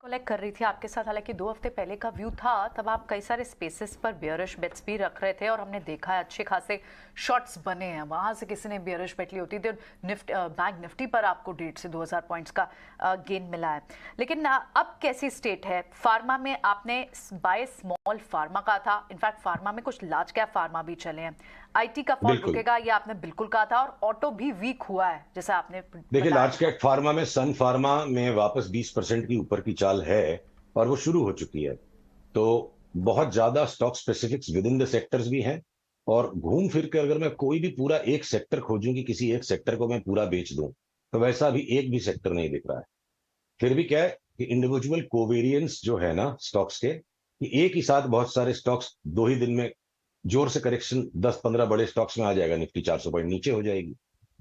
Collect कर रही थी आपके साथ। हालांकि 2 हफ्ते पहले का व्यू था, तब आप कई सारे स्पेसेस पर बियरिश बेट्स भी रख रहे थे और हमने देखा है अच्छे खासे शॉट्स बने हैं। वहां से किसी ने बियरिश बेट ली होती थी, बैंक निफ्टी पर आपको 1.5 से 2,000 पॉइंट्स का गेन मिला है। लेकिन अब कैसी स्टेट है फार्मा में? आपने बाय स्मॉल फार्मा का था, इनफैक्ट फार्मा में कुछ लार्ज कैप फार्मा भी चले हैं। आईटी का फॉल बिल्कुल। रुकेगा ये आपने बिल्कुल कहा था, और ऑटो भी वीक हुआ है जैसा आपने देखिए, बताया लार्ज था। कैप फार्मा में सन फार्मा में वापस 20% की ऊपर की चाल है और वो शुरू हो चुकी है। तो बहुत ज्यादा stock specifics with in the sectors भी हैं। और घूम फिर के अगर मैं कोई भी पूरा एक सेक्टर खोजूं कि किसी एक सेक्टर को मैं पूरा बेच दूं, तो वैसा अभी एक भी सेक्टर नहीं दिख रहा है। फिर भी क्या है कि इंडिविजुअल कोवेरियंस जो है ना स्टॉक्स के, कि एक ही साथ बहुत सारे स्टॉक्स 2 ही दिन में जोर से करेक्शन 10-15 बड़े स्टॉक्स में आ जाएगा, निफ्टी 400 पॉइंट नीचे हो जाएगी।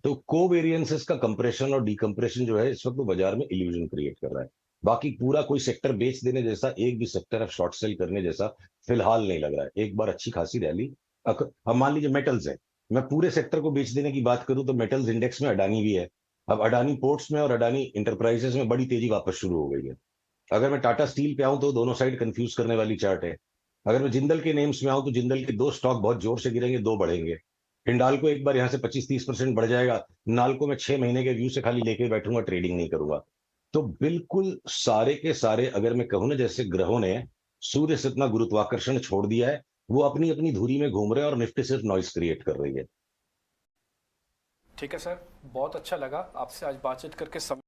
तो कोवेरियंसेस का कंप्रेशन और डीकंप्रेशन जो है इस वक्त वो बाजार में इल्यूजन क्रिएट कर रहा है। बाकी पूरा कोई सेक्टर बेच देने जैसा, एक भी सेक्टर अब शॉर्ट सेल करने जैसा फिलहाल नहीं लग रहा है। एक बार अच्छी खासी रैली, हम मान लीजिए मेटल्स है, मैं पूरे सेक्टर को बेच देने की बात करूं तो मेटल्स इंडेक्स में अडानी भी है। अब अडानी पोर्ट्स में और अडानी इंटरप्राइजेस में बड़ी तेजी वापस शुरू हो गई है। अगर मैं टाटा स्टील पे आऊं तो दोनों साइड कंफ्यूज करने वाली चार्ट है। अगर मैं जिंदल के नेम्स में आऊं तो जिंदल के दो स्टॉक बहुत जोर से गिरेंगे, दो बढ़ेंगे। हिंडाल्को एक बार यहां से 25-30% बढ़ जाएगा। नाल्को में 6 महीने के व्यू से खाली लेके बैठूंगा, ट्रेडिंग नहीं करूंगा। तो बिल्कुल सारे के सारे, अगर मैं कहूं ना, जैसे ग्रहों ने सूर्य से इतना गुरुत्वाकर्षण छोड़ दिया है, वो अपनी अपनी धुरी में घूम रहे हैं और निफ्टी सिर्फ नॉइस क्रिएट कर रही है। ठीक है सर, बहुत अच्छा लगा आपसे आज बातचीत करके।